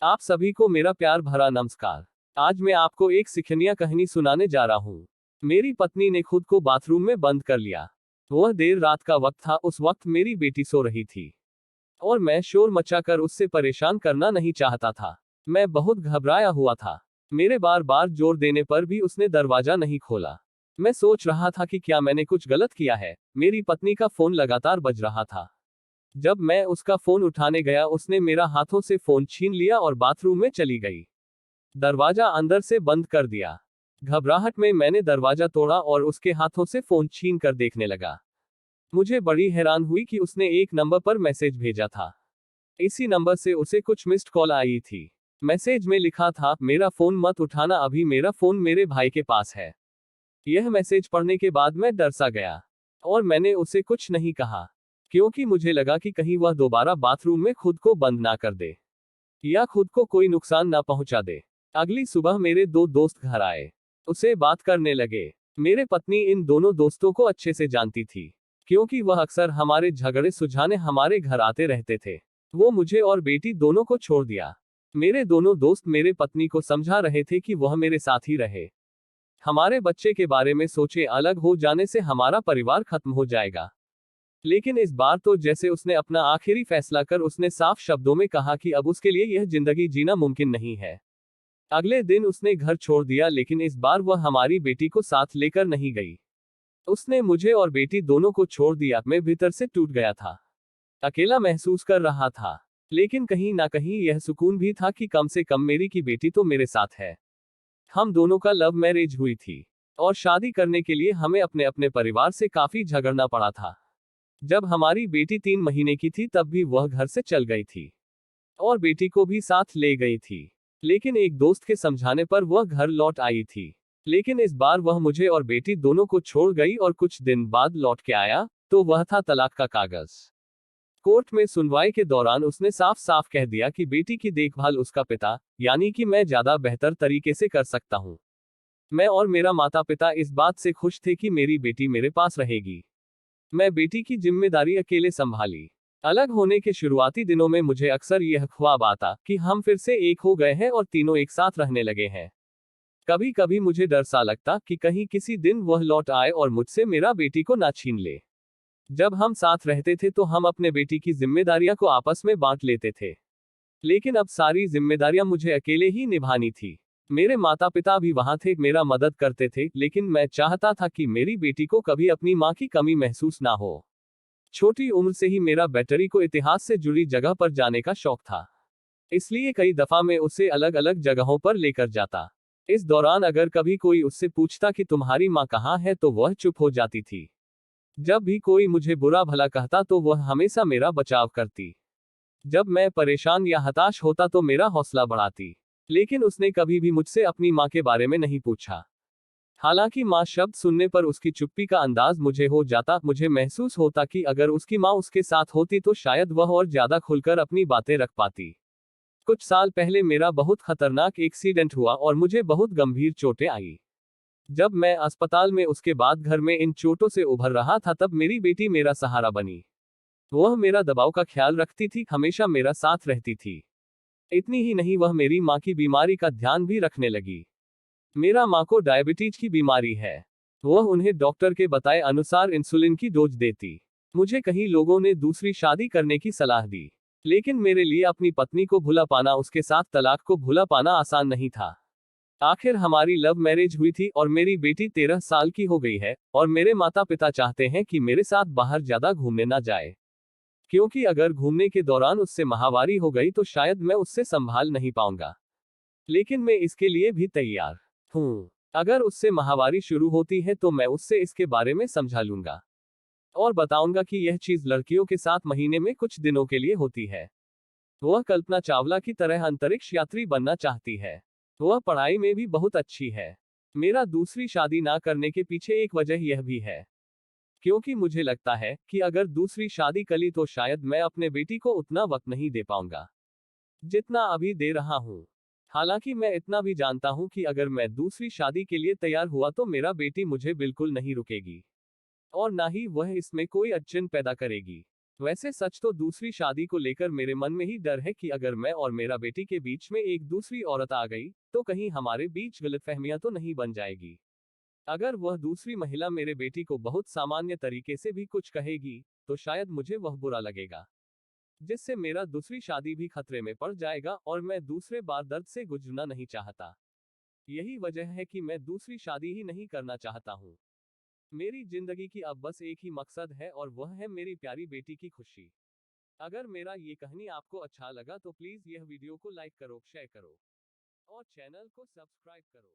आप सभी को मेरा प्यार भरा नमस्कार। आज मैं आपको एक सिखनिया कहानी सुनाने जा रहा हूँ। मेरी पत्नी ने खुद को बाथरूम में बंद कर लिया। वह देर रात का वक्त था। उस वक्त मेरी बेटी सो रही थी और मैं शोर मचाकर उससे परेशान करना नहीं चाहता था। मैं बहुत घबराया हुआ था। मेरे बार बार जोर देने पर भी उसने दरवाजा नहीं खोला। मैं सोच रहा था कि क्या मैंने कुछ गलत किया है। मेरी पत्नी का फोन लगातार बज रहा था। जब मैं उसका फोन उठाने गया, उसने मेरा हाथों से फोन छीन लिया और बाथरूम में चली गई। दरवाजा अंदर से बंद कर दिया। घबराहट में मैंने दरवाजा तोड़ा और उसके हाथों से फोन छीन कर देखने लगा। मुझे बड़ी हैरान हुई कि उसने एक नंबर पर मैसेज भेजा था। इसी नंबर से उसे कुछ मिस्ड कॉल आई थी। मैसेज में लिखा था, मेरा फोन मत उठाना, अभी मेरा फोन मेरे भाई के पास है। यह मैसेज पढ़ने के बाद मैं डर सा गया और मैंने उसे कुछ नहीं कहा, क्योंकि मुझे लगा कि कहीं वह दोबारा बाथरूम में खुद को बंद ना कर दे या खुद को कोई नुकसान ना पहुंचा दे। अगली सुबह मेरे दो दोस्त घर आए। उसे बात करने लगे। मेरे पत्नी इन दोनों दोस्तों को अच्छे से जानती थी, क्योंकि वह अक्सर हमारे झगड़े सुलझाने हमारे घर आते रहते थे। वो मुझे और बेटी दोनों को छोड़ दिया। मेरे दोनों दोस्त मेरे पत्नी को समझा रहे थे कि वह मेरे साथ ही रहे। हमारे बच्चे के बारे में सोचे, अलग हो जाने से हमारा परिवार खत्म हो जाएगा। लेकिन इस बार तो जैसे उसने अपना आखिरी फैसला कर उसने साफ शब्दों में कहा कि अब उसके लिए यह जिंदगी जीना मुमकिन नहीं है। अगले दिन उसने घर छोड़ दिया, लेकिन इस बार वह हमारी बेटी को साथ लेकर नहीं गई। उसने मुझे और बेटी दोनों को छोड़ दिया। मैं भीतर से टूट गया था। अकेला महसूस कर रहा था, लेकिन कहीं ना कहीं यह सुकून भी था कि कम से कम मेरी की बेटी तो मेरे साथ है। हम दोनों का लव मैरिज हुई थी और शादी करने के लिए हमें अपने अपने परिवार से काफी झगड़ना पड़ा था। जब हमारी बेटी 3 महीने की थी तब भी वह घर से चल गई थी और बेटी को भी साथ ले गई थी। लेकिन एक दोस्त के समझाने पर वह घर लौट आई थी। लेकिन इस बार वह मुझे और बेटी दोनों को छोड़ गई और कुछ दिन बाद लौट के आया तो वह था तलाक का कागज। कोर्ट में सुनवाई के दौरान उसने साफ साफ कह दिया कि बेटी की देखभाल उसका पिता, यानी कि मैं ज्यादा बेहतर तरीके से कर सकता हूँ। मैं और मेरा माता पिता इस बात से खुश थे कि मेरी बेटी मेरे पास रहेगी। मैं बेटी की जिम्मेदारी अकेले संभाली। अलग होने के शुरुआती दिनों में मुझे अक्सर यह ख्वाब आता कि हम फिर से एक हो गए हैं और तीनों एक साथ रहने लगे हैं। कभी कभी मुझे डर सा लगता कि कहीं किसी दिन वह लौट आए और मुझसे मेरा बेटी को ना छीन ले। जब हम साथ रहते थे तो हम अपने बेटी की जिम्मेदारियां को आपस में बांट लेते थे, लेकिन अब सारी जिम्मेदारियां मुझे अकेले ही निभानी थी। मेरे माता पिता भी वहां थे, मेरा मदद करते थे, लेकिन मैं चाहता था कि मेरी बेटी को कभी अपनी मां की कमी महसूस ना हो। छोटी उम्र से ही मेरा बैटरी को इतिहास से जुड़ी जगह पर जाने का शौक था, इसलिए कई दफा मैं उसे अलग अलग जगहों पर लेकर जाता। इस दौरान अगर कभी कोई उससे पूछता कि तुम्हारी माँ कहाँ है तो वह चुप हो जाती थी। जब भी कोई मुझे बुरा भला कहता तो वह हमेशा मेरा बचाव करती। जब मैं परेशान या हताश होता तो मेरा हौसला बढ़ाती। लेकिन उसने कभी भी मुझसे अपनी माँ के बारे में नहीं पूछा। हालांकि माँ शब्द सुनने पर उसकी चुप्पी का अंदाज मुझे हो जाता। मुझे महसूस होता कि अगर उसकी माँ उसके साथ होती तो शायद वह और ज्यादा खुलकर अपनी बातें रख पाती। कुछ साल पहले मेरा बहुत खतरनाक एक्सीडेंट हुआ और मुझे बहुत गंभीर चोटें आई। जब मैं अस्पताल में उसके बाद घर में इन चोटों से उभर रहा था तब मेरी बेटी मेरा सहारा बनी। वह मेरा दबाव का ख्याल रखती थी, हमेशा मेरा साथ रहती थी। इतनी ही नहीं, वह मेरी माँ की बीमारी का ध्यान भी रखने लगी। मेरा माँ को डायबिटीज की बीमारी है। वह उन्हें डॉक्टर के बताए अनुसार इंसुलिन की डोज देती। मुझे कई लोगों ने दूसरी शादी करने की सलाह दी, लेकिन मेरे लिए अपनी पत्नी को भुला पाना, उसके साथ तलाक को भुला पाना आसान नहीं था। आखिर हमारी लव मैरिज हुई थी और मेरी बेटी 13 साल की हो गई है और मेरे माता पिता चाहते हैं कि मेरे साथ बाहर ज्यादा घूमने ना जाए, क्योंकि अगर घूमने के दौरान उससे माहवारी हो गई तो शायद मैं उससे संभाल नहीं पाऊंगा। लेकिन मैं इसके लिए भी तैयार हूँ। अगर उससे माहवारी शुरू होती है तो मैं उससे इसके बारे में समझा लूंगा और बताऊंगा कि यह चीज लड़कियों के साथ महीने में कुछ दिनों के लिए होती है। वह कल्पना चावला की तरह अंतरिक्ष यात्री बनना चाहती है। वह पढ़ाई में भी बहुत अच्छी है। मेरा दूसरी शादी ना करने के पीछे एक वजह यह भी है, क्योंकि मुझे लगता है कि अगर दूसरी शादी करी तो शायद मैं अपने बेटी को उतना वक्त नहीं दे पाऊंगा जितना अभी दे रहा हूँ। हालांकि मैं इतना भी जानता हूँ कि अगर मैं दूसरी शादी के लिए तैयार हुआ तो मेरा बेटी मुझे बिल्कुल नहीं रुकेगी और ना ही वह इसमें कोई अड़चन पैदा करेगी। वैसे सच तो दूसरी शादी को लेकर मेरे मन में ही डर है कि अगर मैं और मेरा बेटी के बीच में एक दूसरी औरत आ गई तो कहीं हमारे बीच गलतफहमियां तो नहीं बन जाएगी। अगर वह दूसरी महिला मेरे बेटी को बहुत सामान्य तरीके से भी कुछ कहेगी तो शायद मुझे वह बुरा लगेगा, जिससे मेरा दूसरी शादी भी खतरे में पड़ जाएगा और मैं दूसरे बार दर्द से गुजरना नहीं चाहता। यही वजह है कि मैं दूसरी शादी ही नहीं करना चाहता हूँ। मेरी जिंदगी की अब बस एक ही मकसद है और वह है मेरी प्यारी बेटी की खुशी। अगर मेरा ये कहानी आपको अच्छा लगा तो प्लीज यह वीडियो को लाइक करो, शेयर करो और चैनल को सब्सक्राइब करो।